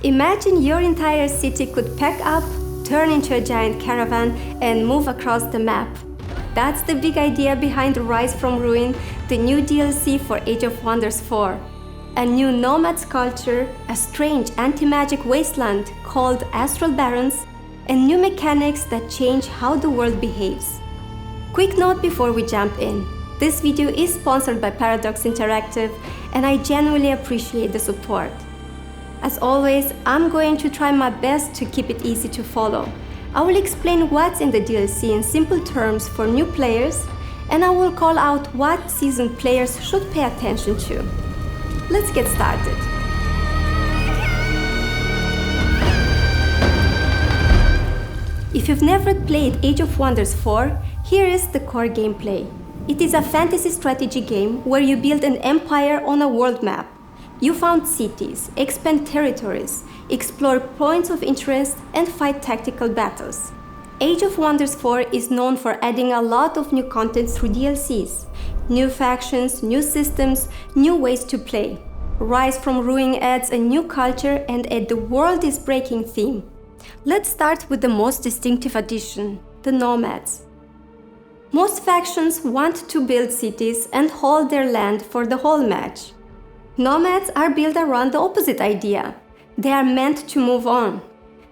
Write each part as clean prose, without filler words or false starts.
Imagine your entire city could pack up, turn into a giant caravan, and move across the map. That's the big idea behind Rise from Ruin, the new DLC for Age of Wonders 4. A new Nomads culture, a strange anti-magic wasteland called Astral Barrens, and new mechanics that change how the world behaves. Quick note before we jump in. This video is sponsored by Paradox Interactive, and I genuinely appreciate the support. As always, I'm going to try my best to keep it easy to follow. I will explain what's in the DLC in simple terms for new players, and I will call out what seasoned players should pay attention to. Let's get started. If you've never played Age of Wonders 4, here is the core gameplay. It is a fantasy strategy game where you build an empire on a world map. You found cities, expand territories, explore points of interest, and fight tactical battles. Age of Wonders 4 is known for adding a lot of new content through DLCs. New factions, new systems, new ways to play. Rise from Ruin adds a new culture and the world is breaking theme. Let's start with the most distinctive addition, the Nomads. Most factions want to build cities and hold their land for the whole match. Nomads are built around the opposite idea. They are meant to move on.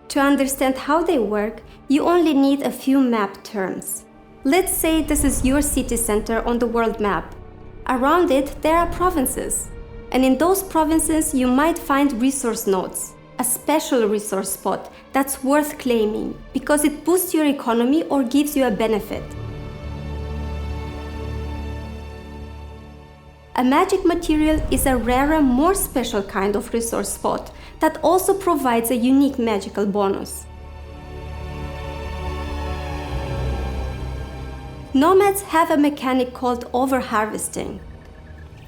To understand how they work, you only need a few map terms. Let's say this is your city center on the world map. Around it, there are provinces. And in those provinces, you might find resource nodes, a special resource spot that's worth claiming because it boosts your economy or gives you a benefit. A magic material is a rarer, more special kind of resource spot that also provides a unique magical bonus. Nomads have a mechanic called over-harvesting.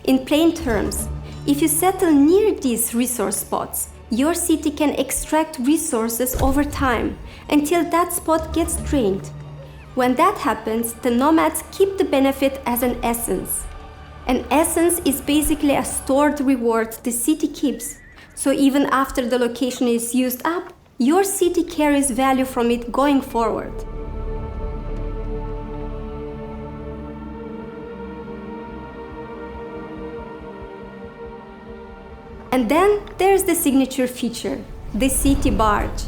In plain terms, if you settle near these resource spots, your city can extract resources over time until that spot gets drained. When that happens, the Nomads keep the benefit as an essence. An essence is basically a stored reward the city keeps, so even after the location is used up, your city carries value from it going forward. And then there's the signature feature, the city barge.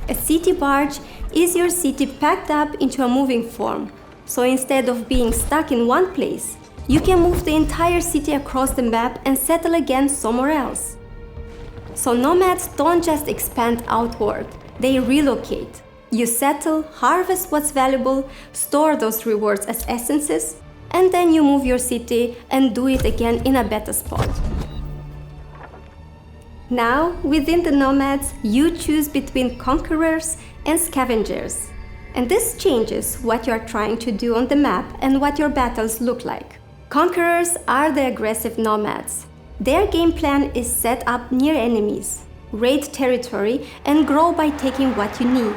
A city barge is your city packed up into a moving form, so instead of being stuck in one place, you can move the entire city across the map and settle again somewhere else. So Nomads don't just expand outward, they relocate. You settle, harvest what's valuable, store those rewards as essences, and then you move your city and do it again in a better spot. Now, within the Nomads, you choose between Conquerors and Scavengers. And this changes what you are trying to do on the map and what your battles look like. Conquerors are the aggressive Nomads. Their game plan is set up near enemies, raid territory, and grow by taking what you need.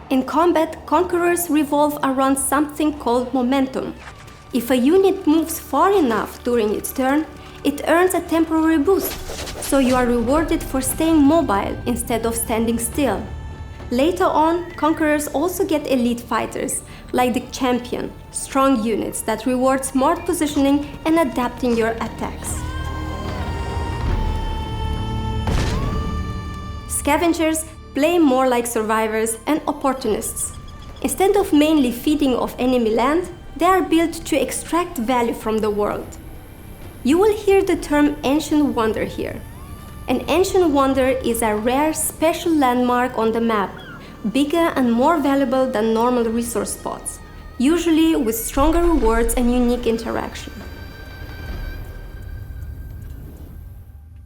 In combat, Conquerors revolve around something called momentum. If a unit moves far enough during its turn, it earns a temporary boost, so you are rewarded for staying mobile instead of standing still. Later on, Conquerors also get elite fighters, like the Champion, strong units that reward smart positioning and adapting your attacks. Scavengers play more like survivors and opportunists. Instead of mainly feeding off enemy land, they are built to extract value from the world. You will hear the term Ancient Wonder here. An Ancient Wonder is a rare special landmark on the map, bigger and more valuable than normal resource spots, usually with stronger rewards and unique interaction.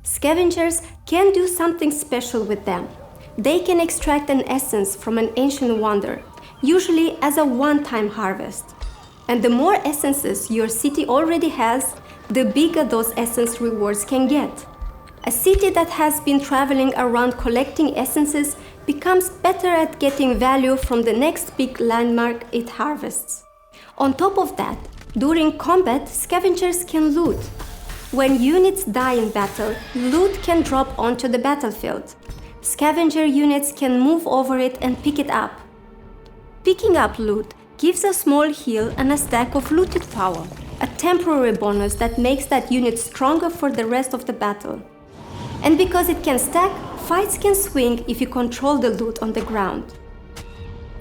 Scavengers can do something special with them. They can extract an essence from an Ancient Wonder, usually as a one-time harvest. And the more essences your city already has, the bigger those essence rewards can get. A city that has been traveling around collecting essences becomes better at getting value from the next big landmark it harvests. On top of that, during combat, scavengers can loot. When units die in battle, loot can drop onto the battlefield. Scavenger units can move over it and pick it up. Picking up loot gives a small heal and a stack of looted power, a temporary bonus that makes that unit stronger for the rest of the battle. And because it can stack, fights can swing if you control the loot on the ground.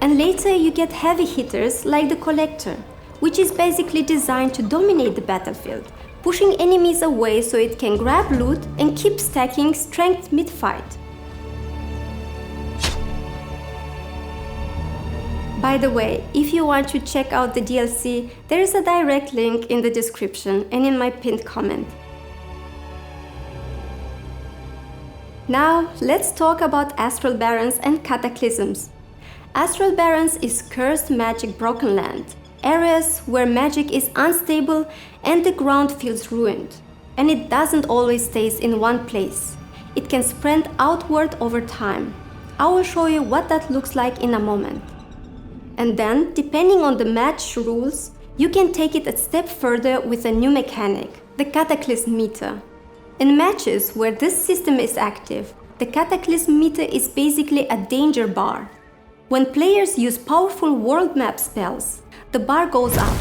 And later you get heavy hitters like the Collector, which is basically designed to dominate the battlefield, pushing enemies away so it can grab loot and keep stacking strength mid-fight. By the way, if you want to check out the DLC, there is a direct link in the description and in my pinned comment. Now, let's talk about Astral Barrens and Cataclysms. Astral Barrens is cursed magic broken land, areas where magic is unstable and the ground feels ruined. And it doesn't always stay in one place. It can spread outward over time. I will show you what that looks like in a moment. And then, depending on the match rules, you can take it a step further with a new mechanic, the Cataclysm meter. In matches where this system is active, the Cataclysm meter is basically a danger bar. When players use powerful world map spells, the bar goes up.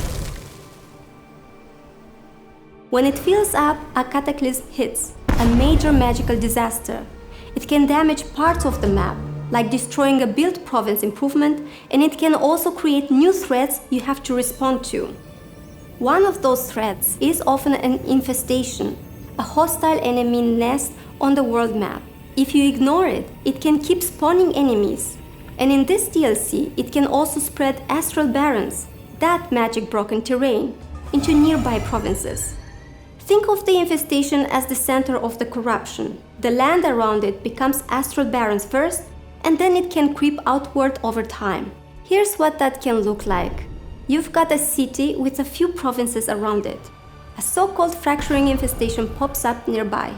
When it fills up, a Cataclysm hits, a major magical disaster. It can damage parts of the map, like destroying a built province improvement, and it can also create new threats you have to respond to. One of those threats is often an infestation, a hostile enemy nest on the world map. If you ignore it, it can keep spawning enemies. And in this DLC, it can also spread Astral Barrens, that magic broken terrain, into nearby provinces. Think of the infestation as the center of the corruption. The land around it becomes Astral Barrens first, and then it can creep outward over time. Here's what that can look like. You've got a city with a few provinces around it. A so-called fracturing infestation pops up nearby.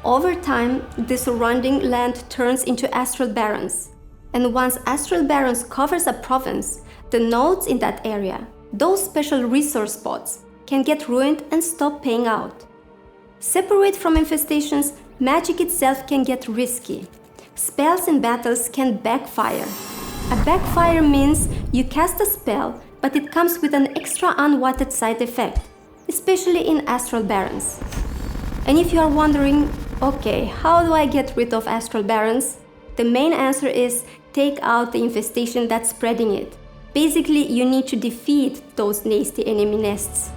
Over time, the surrounding land turns into Astral Barrens. And once Astral Barrens covers a province, the nodes in that area, those special resource spots, can get ruined and stop paying out. Separate from infestations, magic itself can get risky. Spells in battles can backfire. A backfire means you cast a spell, but it comes with an extra unwanted side effect, especially in Astral Barrens. And if you are wondering, okay, how do I get rid of Astral Barrens? The main answer is take out the infestation that's spreading it. Basically, you need to defeat those nasty enemy nests.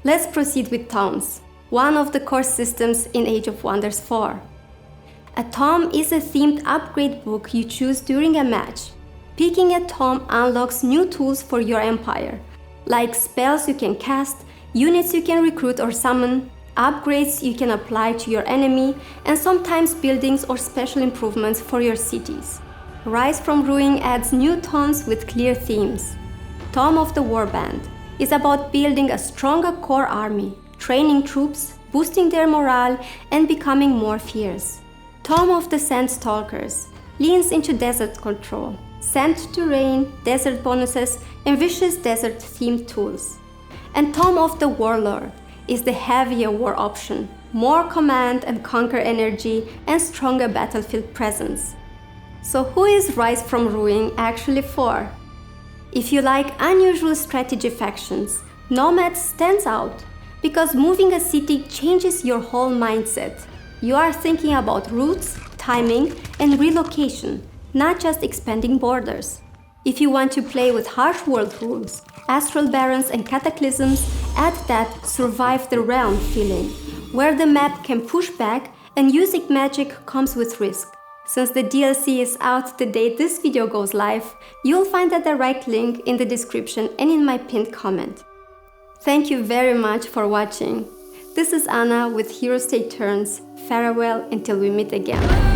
Let's proceed with tomes, one of the core systems in Age of Wonders 4. A tome is a themed upgrade book you choose during a match. Picking a tome unlocks new tools for your empire, like spells you can cast, units you can recruit or summon, upgrades you can apply to your enemy, and sometimes buildings or special improvements for your cities. Rise from Ruin adds new tomes with clear themes. Tome of the Warband is about building a stronger core army, training troops, boosting their morale, and becoming more fierce. Tome of the Sand Stalkers leans into desert control, sand terrain, desert bonuses, and vicious desert-themed tools. And Tome of the Warlord is the heavier war option, more command and conquer energy, and stronger battlefield presence. So who is Rise from Ruin actually for? If you like unusual strategy factions, Nomads stands out because moving a city changes your whole mindset. You are thinking about routes, timing, and relocation, not just expanding borders. If you want to play with harsh world rules, Astral Barrens and Cataclysms add that survive the realm feeling, where the map can push back and using magic comes with risk. Since the DLC is out the day this video goes live, you'll find a direct link in the description and in my pinned comment. Thank you very much for watching. This is Anna with Heroes Take Turns. Farewell until we meet again.